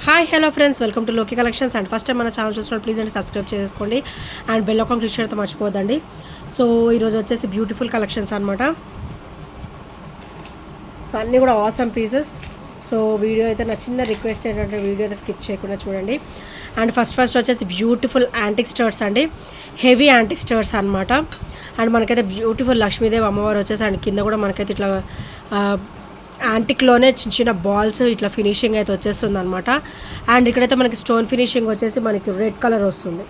Hi hello friends, welcome to లోకి collections. And first time మన channel చూస్తున్నారు please అండి సబ్స్క్రైబ్ చేసుకోండి అండ్ బెల్ ఐకాన్ క్లిక్ చేయడం మర్చిపోద్దండి. సో ఈరోజు వచ్చేసి బ్యూటిఫుల్ కలెక్షన్స్ అనమాట. సో అన్నీ కూడా ఆసమ్ పీసెస్. సో వీడియో అయితే నా చిన్న రిక్వెస్ట్ ఏంటంటే వీడియో అయితే స్కిప్ చేయకుండా చూడండి. అండ్ ఫస్ట్ వచ్చేసి బ్యూటిఫుల్ యాంటిక్ స్టర్ట్స్ అండి, హెవీ యాంటిక్ స్టర్ట్స్ అనమాట. అండ్ మనకైతే బ్యూటిఫుల్ లక్ష్మీదేవి అమ్మవారు వచ్చేసి అండ్ కింద కూడా మనకైతే ఇట్లా యాంటిక్లోనే చిన్న చిన్న బాల్స్ ఇట్లా ఫినిషింగ్ అయితే వచ్చేస్తుంది అనమాట. అండ్ ఇక్కడైతే మనకి స్టోన్ ఫినిషింగ్ వచ్చేసి మనకి రెడ్ కలర్ వస్తుంది.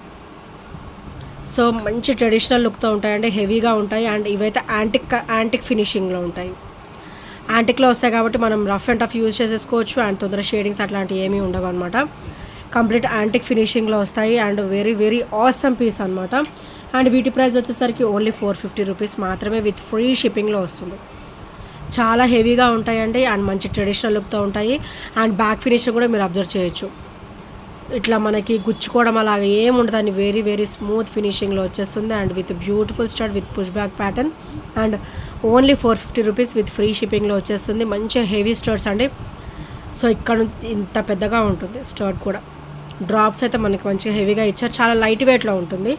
సో మంచి ట్రెడిషనల్ లుక్తో ఉంటాయండి, హెవీగా ఉంటాయి. అండ్ ఇవైతే యాంటిక్ ఫినిషింగ్లో ఉంటాయి. యాంటిక్లో వస్తాయి కాబట్టి మనం రఫ్ అండ్ టఫ్ యూజ్ చేసేసుకోవచ్చు. అండ్ తొందర షేడింగ్స్ అట్లాంటివి ఏమీ ఉండవు అనమాట. కంప్లీట్ యాంటిక్ ఫినిషింగ్లో వస్తాయి and very very awesome piece అనమాట. అండ్ వీటి ప్రైస్ వచ్చేసరికి ఓన్లీ 450 రూపీస్ మాత్రమే విత్ ఫ్రీ షిప్పింగ్లో వస్తుంది. చాలా హెవీగా ఉంటాయండి అండ్ మంచి ట్రెడిషనల్ లుక్తో ఉంటాయి. అండ్ బ్యాక్ ఫినిషింగ్ కూడా మీరు అబ్జర్వ్ చేయొచ్చు, ఇట్లా మనకి గుచ్చుకోవడం అలాగా ఏముండదు అని వెరీ వెరీ స్మూత్ ఫినిషింగ్లో వచ్చేస్తుంది. And with beautiful stud with push back pattern and only 450 rupees with free షిప్పింగ్లో వచ్చేస్తుంది. మంచి హెవీ స్టర్ట్స్ అండి. సో ఇక్కడ ఇంత పెద్దగా ఉంటుంది స్టర్ట్ కూడా. డ్రాప్స్ అయితే మనకి మంచిగా హెవీగా ఇచ్చారు, చాలా లైట్ వెయిట్లో ఉంటుంది.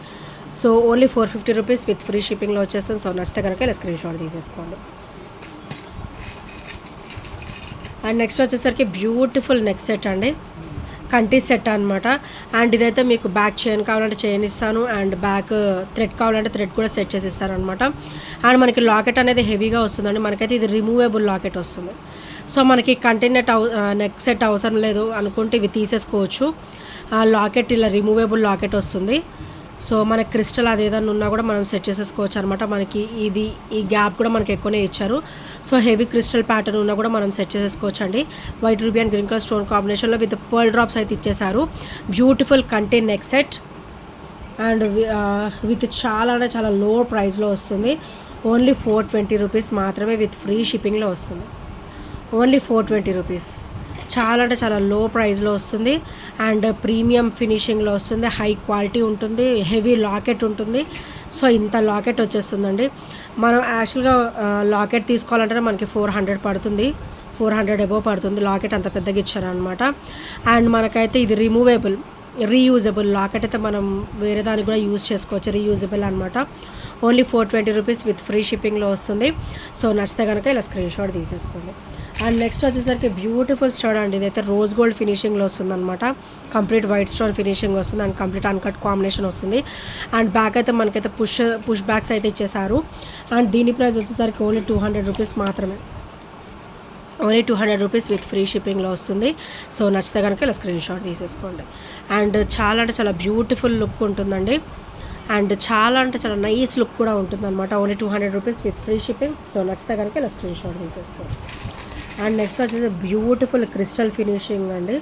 So only 450 rupees with free షిప్పింగ్లో వచ్చేస్తుంది. సో నచ్చితే కనుక ఇలా స్క్రీన్ షాట్ తీసేసుకోండి. అండ్ నెక్స్ట్ వచ్చేసరికి బ్యూటిఫుల్ నెక్ సెట్ అండి, కంటి సెట్ అనమాట. అండ్ ఇదైతే మీకు బ్యాక్ చైన్ కావాలంటే చైన్ ఇస్తాను అండ్ బ్యాక్ థ్రెడ్ కావాలంటే థ్రెడ్ కూడా సెట్ చేసి ఇస్తాను అనమాట. అండ్ మనకి లాకెట్ అనేది హెవీగా వస్తుందండి. మనకైతే ఇది రిమూవబుల్ లాకెట్ వస్తుంది. సో మనకి నెక్ సెట్ అవసరం లేదు అనుకుంటే ఇవి తీసేసుకోవచ్చు. ఆ లాకెట్ ఇలా రిమూవబుల్ లాకెట్ వస్తుంది. సో మనకి క్రిస్టల్ అది ఏదైనా ఉన్నా కూడా మనం సెట్ చేసేసుకోవచ్చు అనమాట. మనకి ఈ గ్యాప్ కూడా మనకి ఎక్కువనే ఇచ్చారు. సో హెవీ క్రిస్టల్ ప్యాటర్న్ ఉన్నా కూడా మనం సెట్ చేసేసుకోవచ్చు అండి. White ruby and green colour stone కాంబినేషన్లో విత్ పర్ల్ డ్రాప్స్ అయితే ఇచ్చేసారు. Beautiful contain neck set and with చాలా అంటే చాలా లో ప్రైస్లో వస్తుంది. ఓన్లీ 420 రూపీస్ మాత్రమే విత్ ఫ్రీ షిప్పింగ్లో వస్తుంది. Only 420 rupees. చాలా అంటే చాలా లో ప్రైస్లో వస్తుంది అండ్ ప్రీమియం ఫినిషింగ్లో వస్తుంది. హై క్వాలిటీ ఉంటుంది, హెవీ లాకెట్ ఉంటుంది. సో ఇంత లాకెట్ వచ్చేస్తుందండి. మనం యాక్చువల్గా లాకెట్ తీసుకోవాలంటే మనకి 400 పడుతుంది, 400 అబోవ్ పడుతుంది. లాకెట్ అంత పెద్దగా ఇచ్చారనమాట. అండ్ మనకైతే ఇది రీయూజబుల్ లాకెట్ అయితే మనం వేరే దానికి కూడా యూజ్ చేసుకోవచ్చు, రీయూజబుల్ అనమాట. ఓన్లీ 420 రూపీస్ విత్ ఫ్రీ షిప్పింగ్లో వస్తుంది. సో నచ్చితే కనుక ఇలా స్క్రీన్ షాట్ తీసేసుకోండి. అండ్ నెక్స్ట్ వచ్చేసరికి బ్యూటిఫుల్ స్టడ్ అండి. ఇదైతే రోజ్ గోల్డ్ ఫినిషింగ్లో వస్తుంది అనమాట. కంప్లీట్ వైట్ స్టోన్ ఫినిషింగ్ వస్తుంది అండ్ కంప్లీట్ అన్కట్ కాంబినేషన్ వస్తుంది. అండ్ బ్యాక్ అయితే మనకైతే పుష్ బ్యాక్స్ అయితే ఇచ్చేసారు. అండ్ దీని ప్రైస్ వచ్చేసరికి ఓన్లీ 200 రూపీస్ మాత్రమే. ఓన్లీ 200 రూపీస్ విత్ ఫ్రీ షిప్పింగ్లో వస్తుంది. సో నచ్చితే కనుక ఇలా స్క్రీన్ షాట్ తీసేసుకోండి. అండ్ చాలా అంటే చాలా బ్యూటిఫుల్ లుక్ ఉంటుందండి అండ్ చాలా అంటే చాలా నైస్ లుక్ కూడా ఉంటుందన్నమాట. Only 200 rupees with free shipping. So నచ్చితే కనుక ఇలా స్క్రీన్ షాట్ తీసేసుకోండి. అండ్ నెక్స్ట్ వచ్చేసి బ్యూటిఫుల్ క్రిస్టల్ ఫినిషింగ్ అండి.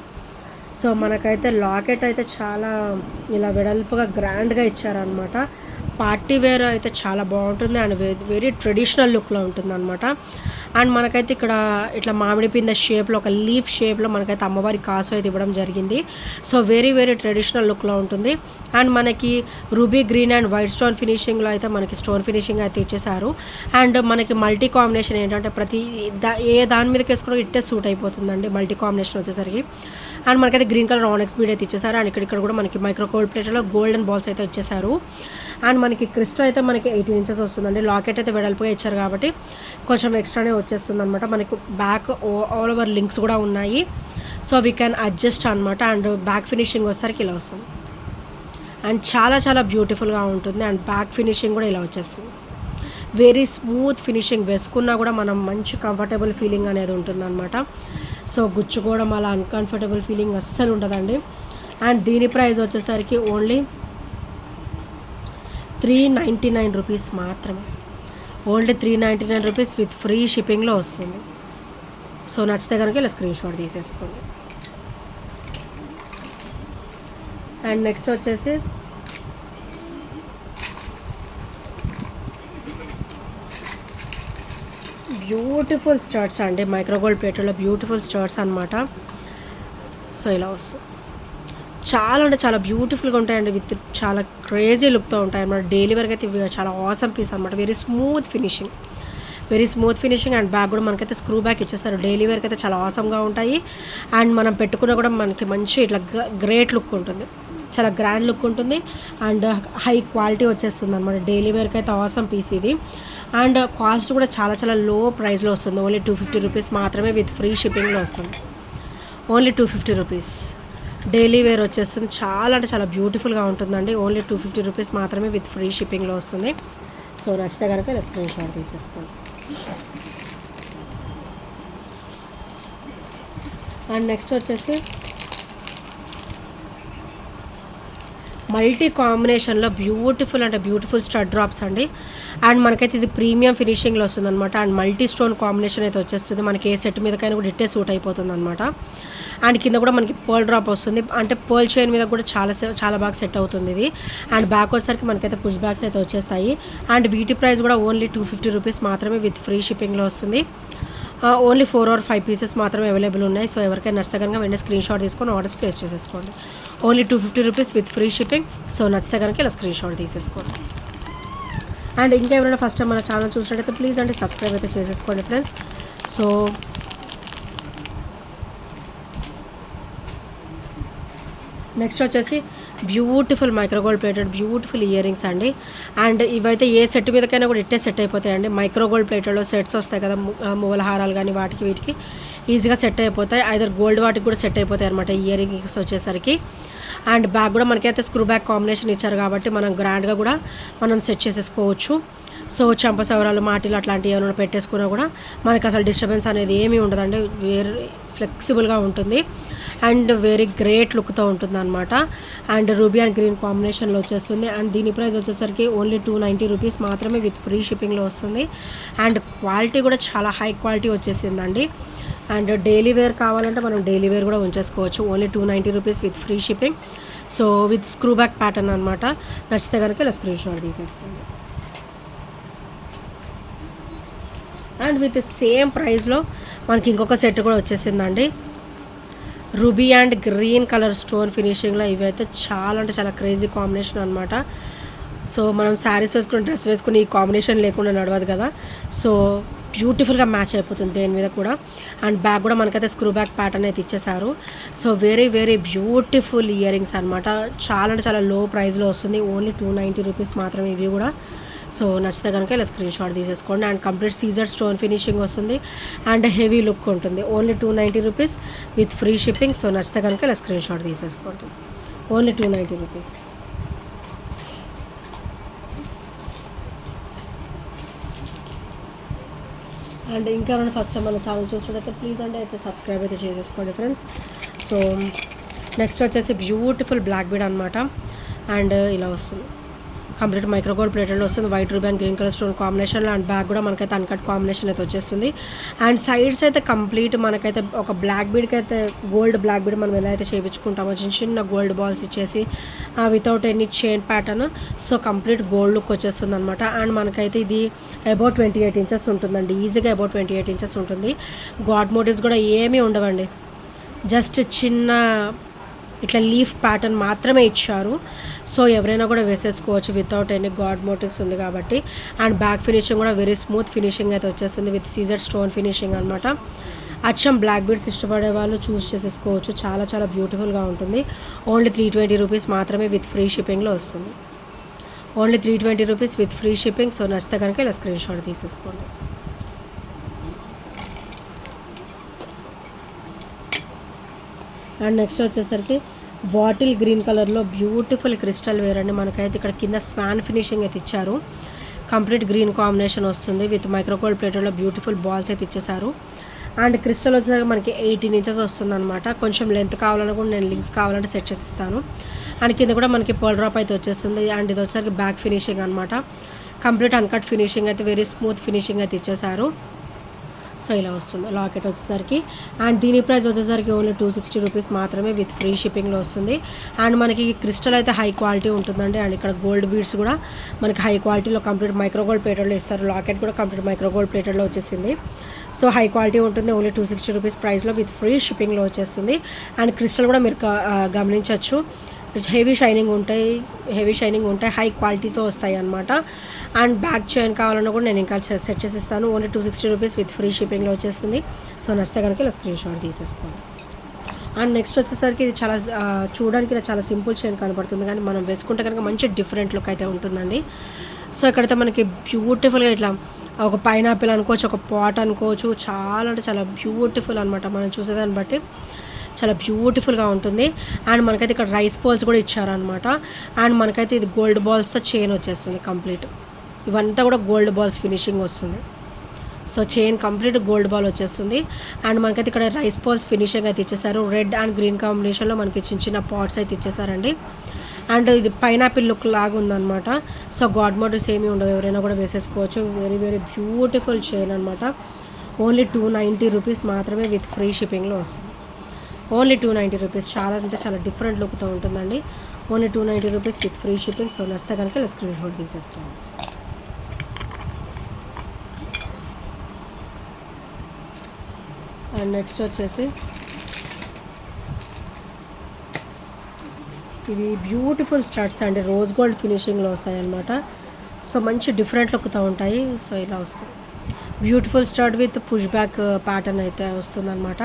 సో మనకైతే లాకెట్ అయితే చాలా ఇలా వెడల్పుగా గ్రాండ్గా ఇచ్చారనమాట. పార్టీ వేర్ అయితే చాలా బాగుంటుంది అండ్ వెరీ ట్రెడిషనల్ లుక్లో ఉంటుంది అనమాట. అండ్ మనకైతే ఇక్కడ ఇట్లా మామిడి పిందె షేప్లో ఒక లీఫ్ షేప్లో మనకైతే అమ్మవారి కాసు అయితే ఇవ్వడం జరిగింది. సో వెరీ వెరీ ట్రెడిషనల్ లుక్లో ఉంటుంది. అండ్ మనకి ruby green and white stone ఫినిషింగ్లో అయితే మనకి స్టోన్ ఫినిషింగ్ అయితే ఇచ్చేసారు. అండ్ మనకి మల్టీ కాంబినేషన్ ఏంటంటే ఏ దాని మీదకి వేసుకున్నా ఇట్టే సూట్ అయిపోతుందండి మల్టీ కాంబినేషన్ వచ్చేసరికి. అండ్ మనకైతే గ్రీన్ కలర్ ఆనెక్స్ బీడ్ అయితే ఇచ్చేసారు. అండ్ ఇక్కడ కూడా మనకి మైక్రో గోల్డ్ ప్లేట్లో గోల్డెన్ బాల్స్ అయితే ఇచ్చేసారు. అండ్ మనకి క్రిస్టల్ అయితే మనకి 18 ఇంచెస్ వస్తుందండి. లాకెట్ అయితే వెడల్పుగా ఇచ్చారు కాబట్టి కొంచెం ఎక్స్ట్రానే వచ్చేస్తుంది అనమాట. మనకు బ్యాక్ ఆల్ ఓవర్ లింక్స్ కూడా ఉన్నాయి. సో వీ క్యాన్ అడ్జస్ట్ అనమాట. అండ్ బ్యాక్ ఫినిషింగ్ వచ్చేసరికి ఇలా వస్తుంది అండ్ చాలా చాలా బ్యూటిఫుల్గా ఉంటుంది. అండ్ బ్యాక్ ఫినిషింగ్ కూడా ఇలా వచ్చేస్తుంది. వెరీ స్మూత్ ఫినిషింగ్, వేసుకున్నా కూడా మనం మంచి కంఫర్టబుల్ ఫీలింగ్ అనేది ఉంటుందన్నమాట. సో గుచ్చుకోవడం అలా అన్కంఫర్టబుల్ ఫీలింగ్ అస్సలు ఉంటుందండి. అండ్ దీని ప్రైస్ వచ్చేసరికి ఓన్లీ 399 రూపీస్ మాత్రమే. ఓన్లీ 399 రూపీస్ విత్ ఫ్రీ షిప్పింగ్లో వస్తుంది. సో నచ్చితే కనుక ఇలా స్క్రీన్ షాట్ తీసేసుకోండి. అండ్ నెక్స్ట్ వచ్చేసి బ్యూటిఫుల్ స్టర్ట్స్ అండి, మైక్రోగోల్డ్ ప్లేట్లో బ్యూటిఫుల్ స్టర్ట్స్ అనమాట. సో ఇలా వస్తుంది. చాలా అంటే చాలా బ్యూటిఫుల్గా ఉంటాయండి, విత్ చాలా క్రేజీ లుక్తో ఉంటాయి అన్నమాట. డైలీ వరకు అయితే ఇవి చాలా ఆసమ్ పీస్ అనమాట. Very smooth finishing, very smooth finishing. And bag కూడా మనకైతే స్క్రూ బ్యాగ్ ఇచ్చేస్తారు. డైలీ వేర్కి అయితే చాలా ఆసమ్గా ఉంటాయి. అండ్ మనం పెట్టుకున్న కూడా మనకి మంచి ఇట్లా గ్రేట్ లుక్ ఉంటుంది, చాలా గ్రాండ్ లుక్ ఉంటుంది. అండ్ హై క్వాలిటీ వచ్చేస్తుంది అనమాట. డైలీ వేర్కి అయితే ఆసమ్ పీస్ ఇది. అండ్ కాస్ట్ కూడా చాలా చాలా లో ప్రైస్లో వస్తుంది. ఓన్లీ 250 రూపీస్ మాత్రమే విత్ ఫ్రీ షిప్పింగ్లో వస్తుంది. ఓన్లీ 250 రూపీస్ డైలీ వేర్ వచ్చేస్తుంది. చాలా అంటే చాలా బ్యూటిఫుల్గా ఉంటుందండి. ఓన్లీ 250 రూపీస్ మాత్రమే విత్ ఫ్రీ షిప్పింగ్లో వస్తుంది. సో నచ్చితే కనుక ఇలా స్క్రీన్ షాట్ తీసేసుకోండి. అండ్ నెక్స్ట్ వచ్చేసి మల్టీ కాంబినేషన్లో బ్యూటిఫుల్ అంటే బ్యూటిఫుల్ స్టడ్ డ్రాప్స్ అండి. అండ్ మనకైతే ఇది ప్రీమియం ఫినిషింగ్లో వస్తుంది అనమాట. అండ్ మల్టీ స్టోన్ కాంబినేషన్ అయితే వచ్చేస్తుంది. మనకి ఏ సెట్ మీదకైనా కూడా ఇట్టే సూట్ అయిపోతుంది అనమాట. అండ్ కింద కూడా మనకి పర్ల్ డ్రాప్ వస్తుంది. అంటే పర్ల్ చైన్ మీద కూడా చాలా బాగా సెట్ అవుతుంది ఇది. అండ్ బ్యాక్ వచ్చేసరికి మనకైతే పుష్ బ్యాగ్స్ అయితే వచ్చేస్తాయి. అండ్ వీటి ప్రైస్ కూడా ఓన్లీ 250 రూపీస్ మాత్రమే విత్ ఫ్రీ షిప్పింగ్లో వస్తుంది. ఓన్లీ 4 or 5 పీసెస్ మాత్రమే అవైలబుల్ ఉన్నాయి. సో ఎవరికైనా నచ్చితే కనుక వెంటనే స్క్రీన్ షాట్ తీసుకొని ఆర్డర్స్ ప్లేస్ చేసేసుకోండి. Only 250 rupees with free shipping. So నచ్చితే కనుక ఇలా స్క్రీన్ షాట్ తీసేసుకోండి. అండ్ ఇంకా ఎవరైనా ఫస్ట్ టైం మన ఛానల్ చూసినట్టయితే ప్లీజ్ అంటే సబ్స్క్రైబ్ అయితే చేసేసుకోండి ఫ్రెండ్స్. సో నెక్స్ట్ వచ్చేసి beautiful micro gold plated beautiful ear rings అండి. అండ్ ఇవైతే ఏ సెట్ మీదకైనా కూడా ఇట్టే సెట్ అయిపోతాయండి. మైక్రోగోల్డ్ ప్లేటెడ్లో సెట్స్ వస్తాయి కదా, మువ్వల హారాలు కానీ వాటికి వీటికి ఈజీగా సెట్ అయిపోతాయి. ఐదర్ గోల్డ్ వాటికి కూడా సెట్ అయిపోతాయి అనమాట ఇయర్ రింగ్స్ వచ్చేసరికి. అండ్ బ్యాగ్ కూడా మనకైతే స్క్రూ బ్యాగ్ కాంబినేషన్ ఇచ్చారు కాబట్టి మనం గ్రాండ్గా కూడా మనం సెట్ చేసేసుకోవచ్చు. సో చెంప సవరాలు మాటిలు అట్లాంటివి ఏమైనా పెట్టేసుకున్నా కూడా మనకి అసలు డిస్టర్బెన్స్ అనేది ఏమీ ఉండదండి. వెరీ ఫ్లెక్సిబుల్గా ఉంటుంది అండ్ వెరీ గ్రేట్ లుక్తో ఉంటుంది అనమాట. అండ్ రూబీ అండ్ గ్రీన్ కాంబినేషన్లో వచ్చేస్తుంది. అండ్ దీని ప్రైస్ వచ్చేసరికి ఓన్లీ 290 రూపీస్ మాత్రమే విత్ ఫ్రీ షిప్పింగ్లో వస్తుంది. అండ్ క్వాలిటీ కూడా చాలా హై క్వాలిటీ వచ్చేసిందండి. అండ్ డైలీ వేర్ కావాలంటే మనం డైలీ వేర్ కూడా ఉంచేసుకోవచ్చు. Only 290 rupees with free shipping. So with screw back pattern అనమాట. నచ్చితే కనుక ఇలా స్క్రీన్ షాట్ తీసేసుకోండి. అండ్ విత్ సేమ్ ప్రైస్లో మనకి ఇంకొక సెట్ కూడా వచ్చేసిందండి. Ruby and green colour stone ఫినిషింగ్లో ఇవైతే చాలా అంటే చాలా క్రేజీ కాంబినేషన్ అనమాట. సో మనం శారీస్ వేసుకుని డ్రెస్ వేసుకుని ఈ కాంబినేషన్ లేకుండా నడవదు కదా. సో బ్యూటిఫుల్గా మ్యాచ్ అయిపోతుంది దేని మీద కూడా. అండ్ బ్యాగ్ కూడా మనకైతే స్క్రూ బ్యాక్ ప్యాటర్న్ అయితే ఇచ్చేసారు. So very very beautiful ear rings అనమాట. చాలా అంటే చాలా లో ప్రైస్లో వస్తుంది. ఓన్లీ 290 రూపీస్ మాత్రమే ఇవి కూడా. సో నచ్చితే కనుక ఇలా స్క్రీన్ షాట్ తీసేసుకోండి. And complete caesar stone finishing వస్తుంది అండ్ హెవీ లుక్ ఉంటుంది. Only 290 rupees with free shipping. So నచ్చితే కనుక ఇలా స్క్రీన్ షాట్ తీసేసుకోండి. Only 290 rupees. అండ్ ఇంకా ఏమైనా ఫస్ట్ టైం మన ఛానల్ చూసినట్టయితే ప్లీజ్ అంటే అయితే సబ్స్క్రైబ్ అయితే చేసేసుకోండి ఫ్రెండ్స్. సో నెక్స్ట్ వచ్చేసి బ్యూటిఫుల్ బ్లాక్ బీడ్ అనమాట. అండ్ ఇలా వస్తుంది. కంప్లీట్ మైక్రోగోల్డ్ ప్లేటెడ్లో వస్తుంది. White ruby and green colour stone కాంబినేషన్లో. అండ్ బ్యాగ్ కూడా మనకైతే అన్కట్ కాంబినేషన్ అయితే వచ్చేస్తుంది. అండ్ సైడ్స్ అయితే కంప్లీట్ మనకైతే ఒక బ్లాక్ బీడ్కి అయితే గోల్డ్ బ్లాక్ బీడ్ మనం ఎలా అయితే చేయించుకుంటామో చిన్న చిన్న గోల్డ్ బాల్స్ ఇచ్చేసి without any chain pattern. So complete gold look వచ్చేస్తుంది అనమాట. అండ్ మనకైతే ఇది అబౌట్ 28 ఇంచెస్ ఉంటుందండి. ఈజీగా అబౌట్ 28 ఇంచెస్ ఉంటుంది. గాడ్ మోటివ్స్ కూడా ఏమీ ఉండవండి. జస్ట్ చిన్న ఇట్లా లీఫ్ ప్యాటర్న్ మాత్రమే ఇచ్చారు. సో ఎవరైనా కూడా వేసేసుకోవచ్చు వితౌట్ ఎనీ గాడ్ మోటివ్స్ ఉంది కాబట్టి. అండ్ బ్యాక్ ఫినిషింగ్ కూడా వెరీ స్మూత్ ఫినిషింగ్ అయితే వచ్చేస్తుంది విత్ సీజర్ స్టోన్ ఫినిషింగ్ అనమాట. అచ్చం బ్లాక్ బీడ్స్ ఇష్టపడే వాళ్ళు చూస్ చేసేసుకోవచ్చు. చాలా చాలా బ్యూటిఫుల్గా ఉంటుంది. ఓన్లీ 320 రూపీస్ మాత్రమే విత్ ఫ్రీ షిప్పింగ్లో వస్తుంది. Only 320 rupees with free shipping. So నచ్చితే కనుక ఇలా స్క్రీన్ షాట్ తీసేసుకోండి. అండ్ నెక్స్ట్ వచ్చేసరికి బాటిల్ గ్రీన్ కలర్లో బ్యూటిఫుల్ క్రిస్టల్ వేర్ అండి. మనకైతే ఇక్కడ కింద స్వాన్ ఫినిషింగ్ అయితే ఇచ్చారు. కంప్లీట్ గ్రీన్ కాంబినేషన్ వస్తుంది విత్ మైక్రోగోల్డ్ ప్లేటెడ్లో బ్యూటిఫుల్ బాల్స్ అయితే ఇచ్చేసారు. అండ్ క్రిస్టల్ వచ్చేసరికి మనకి 18 ఇంచెస్ వస్తుంది అనమాట. కొంచెం లెంత్ కావాలన్నా కూడా నేను లింక్స్ కావాలంటే సెట్ చేసిస్తాను. అండ్ కింద కూడా మనకి పర్ల్ డ్రాప్ అయితే వచ్చేస్తుంది. అండ్ ఇది వచ్చేసరికి బ్యాక్ ఫినిషింగ్ అనమాట. కంప్లీట్ అన్కట్ ఫినిషింగ్ అయితే వెరీ స్మూత్ ఫినిషింగ్ అయితే ఇచ్చేసారు. సో ఇలా వస్తుంది లాకెట్ వచ్చేసరికి. అండ్ దీని ప్రైస్ వచ్చేసరికి ఓన్లీ 260 రూపీస్ మాత్రమే విత్ ఫ్రీ షిప్పింగ్లో వస్తుంది. అండ్ మనకి క్రిస్టల్ అయితే హై క్వాలిటీ ఉంటుందండి. అండ్ ఇక్కడ గోల్డ్ బీడ్స్ కూడా మనకి హై క్వాలిటీలో కంప్లీట్ మైక్రోగోల్డ్ ప్లేటెడ్లో ఇస్తారు. లాకెట్ కూడా కంప్లీట్ మైక్రోగోల్డ్ ప్లేటెడ్లో వచ్చేసింది. సో హై క్వాలిటీ ఉంటుంది. ఓన్లీ 260 రూపీస్ ప్రైస్లో విత్ ఫ్రీ షిప్పింగ్లో వచ్చేస్తుంది. అండ్ క్రిస్టల్ కూడా మీరు గమనించవచ్చు హెవీ షైనింగ్ ఉంటాయి హై క్వాలిటీతో వస్తాయి అన్నమాట. అండ్ బ్యాక్ చైన్ కావాలన్నా కూడా నేను ఇంకా సెట్ చేసి ఇస్తాను. ఓన్లీ 260 రూపీస్ విత్ ఫ్రీ షిప్పింగ్లో వచ్చేస్తుంది. సో నచ్చితే కనుక ఇలా స్క్రీన్ షాట్ తీసేసుకోండి. అండ్ నెక్స్ట్ వచ్చేసరికి ఇది చాలా చూడడానికి ఇలా చాలా సింపుల్ చైన్ కనబడుతుంది, కానీ మనం వేసుకుంటే కనుక మంచి డిఫరెంట్ లుక్ అయితే ఉంటుందండి. సో ఇక్కడైతే మనకి బ్యూటిఫుల్గా ఇట్లా ఒక పైనాపిల్ అనుకోవచ్చు, ఒక పాట్ అనుకోవచ్చు, చాలా అంటే చాలా బ్యూటిఫుల్ అనమాట. మనం చూసేదాన్ని బట్టి చాలా బ్యూటిఫుల్గా ఉంటుంది. అండ్ మనకైతే ఇక్కడ రైస్ బాల్స్ కూడా ఇచ్చారనమాట. అండ్ మనకైతే ఇది గోల్డ్ బాల్స్తో చైన్ వచ్చేస్తుంది కంప్లీట్. ఇవంతా కూడా గోల్డ్ బాల్స్ ఫినిషింగ్ వస్తుంది. So chain complete gold ball వచ్చేస్తుంది. అండ్ మనకైతే ఇక్కడ రైస్ బాల్స్ ఫినిషింగ్ అయితే ఇచ్చేసారు. రెడ్ అండ్ గ్రీన్ కాంబినేషన్లో మనకి చిన్న చిన్న పాట్స్ అయితే ఇచ్చేసారండి. అండ్ ఇది పైనాపిల్ లుక్ లాగా ఉందన్నమాట. సో గాడ్ మోడల్స్ ఏమీ ఉండవు, ఎవరైనా కూడా వేసేసుకోవచ్చు. వెరీ వెరీ బ్యూటిఫుల్ చైన్ అనమాట. ఓన్లీ 290 రూపీస్ మాత్రమే విత్ ఫ్రీ షిప్పింగ్లో వస్తుంది. Only 290 rupees. చాలా అంటే చాలా డిఫరెంట్ లుక్తో ఉంటుందండి. Only 290 rupees with free shipping. So నచ్చితే కనుక ఇలా స్క్రీన్ షాట్ తీసేసుకోండి. అండ్ నెక్స్ట్ వచ్చేసి ఇవి బ్యూటిఫుల్ స్టడ్స్ అండి, రోజ్ గోల్డ్ ఫినిషింగ్లో వస్తాయి అన్నమాట. సో మంచి డిఫరెంట్ లుక్తో ఉంటాయి. సో ఇలా వస్తుంది beautiful stud with push back pattern అయితే వస్తుందన్నమాట.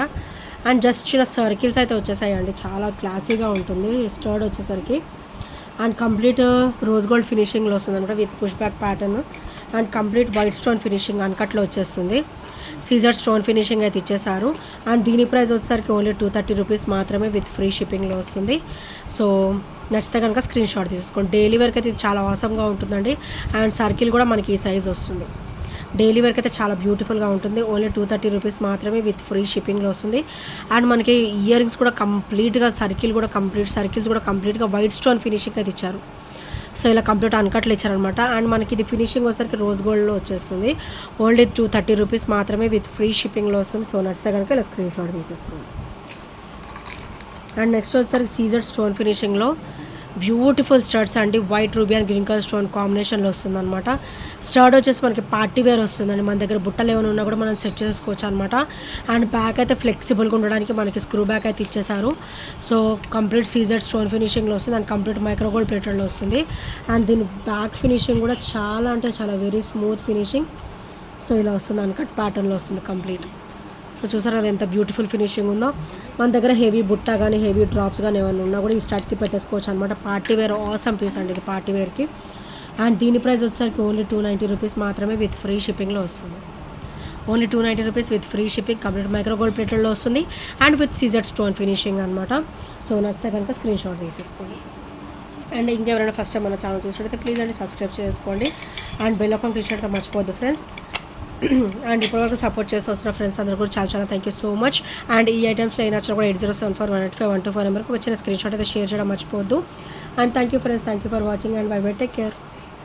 అండ్ జస్ట్ చిన్న సర్కిల్స్ అయితే వచ్చేసాయండి, చాలా క్లాసీగా ఉంటుంది స్టడ్ వచ్చేసరికి. అండ్ కంప్లీట్ రోజ్ గోల్డ్ ఫినిషింగ్లో వస్తుంది అనమాట with push back pattern. And complete white stone finishing అన్కట్లో వచ్చేస్తుంది. సీజర్ స్టోన్ ఫినిషింగ్ అయితే ఇచ్చేసారు. అండ్ దీని ప్రైస్ వచ్చేసరికి ఓన్లీ 230 రూపీస్ మాత్రమే విత్ ఫ్రీ షిప్పింగ్లో వస్తుంది. సో నచ్చితే కనుక స్క్రీన్ షాట్ తీసుకోండి. డైలీ వేర్కి అయితే ఇది చాలా ఆసమ్గా ఉంటుందండి. అండ్ సర్కిల్ కూడా మనకి ఈ సైజ్ వస్తుంది. డైలీ వేర్కి అయితే చాలా బ్యూటిఫుల్గా ఉంటుంది. ఓన్లీ 230 రూపీస్ మాత్రమే విత్ ఫ్రీ షిప్పింగ్లో వస్తుంది. అండ్ మనకి ఇయర్ రింగ్స్ కూడా కంప్లీట్గా సర్కిల్స్ కూడా కంప్లీట్గా వైట్ స్టోన్ ఫినిషింగ్ అయితే ఇచ్చారు. సో ఇలా కంప్లీట్ అన్కట్లు ఇచ్చారనమాట. అండ్ మనకి ఇది ఫినిషింగ్ వచ్చేసరికి రోజ్ గోల్డ్లో వచ్చేస్తుంది. ఓన్లీ 230 రూపీస్ మాత్రమే విత్ ఫ్రీ షిప్పింగ్లో వస్తుంది. సో నచ్చితే కనుక ఇలా స్క్రీన్ షాట్ తీసేసుకోండి. అండ్ నెక్స్ట్ వచ్చేసరికి సీజర్ స్టోన్ ఫినిషింగ్లో బ్యూటిఫుల్ స్టడ్స్ అండి. White ruby and green colour stone కాంబినేషన్లో వస్తుంది అనమాట. స్టడ్ వచ్చేసి మనకి పార్టీ వేర్ వస్తుందండి. మన దగ్గర బుట్టలు ఏమైనా ఉన్నా కూడా మనం సెట్ చేసుకోవచ్చు అనమాట. అండ్ బ్యాక్ అయితే ఫ్లెక్సిబుల్గా ఉండడానికి మనకి స్క్రూ బ్యాక్ అయితే ఇచ్చేసారు. సో కంప్లీట్ సీజర్ స్టోన్ ఫినిషింగ్లో వస్తుంది. అండ్ కంప్లీట్ మైక్రోగోల్డ్ ప్లేటెడ్లో వస్తుంది. అండ్ దీని బ్యాక్ ఫినిషింగ్ కూడా చాలా అంటే చాలా వెరీ స్మూత్ ఫినిషింగ్. సో ఇలా వస్తుంది, అన్కట్ ప్యాటర్న్లో వస్తుంది కంప్లీట్. సో చూసారు కదా ఎంత బ్యూటిఫుల్ ఫినిషింగ్ ఉందో. మన దగ్గర హెవీ బుట్ట కానీ హెవీ డ్రాప్స్ కానీ ఏమైనా ఉన్నా కూడా ఈ స్టార్ట్కి పెట్టేసుకోవచ్చు అనమాట. పార్టీ వేర్ ఆసమ్ పీస్ అండి ఇది పార్టీ వేర్కి. అండ్ దీని ప్రైస్ వచ్చేసరికి ఓన్లీ 290 రూపీస్ మాత్రమే విత్ ఫ్రీ షిప్పింగ్లో వస్తుంది. Only 290 rupees with free shipping. Complete micro gold ప్లేటెడ్లో వస్తుంది. And with CZ stone finishing అనమాట. సో నచ్చితే కనుక స్క్రీన్ షాట్ తీసేసుకోండి. అండ్ ఇంకెవరైనా ఫస్ట్ టైం మన ఛానల్ చూసినట్టయితే ప్లీజ్ అండి సబ్స్క్రైబ్ చేసుకోండి. అండ్ బెల్ ఐకాన్ క్లిక్ చేయడం మర్చిపోద్దు ఫ్రెండ్స్. అండ్ ఇప్పటివరకు సపోర్ట్ చేసి వస్తున్న ఫ్రెండ్స్ అందరూ కూడా చాలా చాలా thank you so much. And ఈ ఐటమ్స్లో ఏ నచ్చినా కూడా 8074185124 నెంబర్కి వచ్చిన స్క్రీన్ షాట్ అయితే షేర్ చేయడం మర్చిపోద్దు. And thank you friends, thank you for watching and bye bye, take care.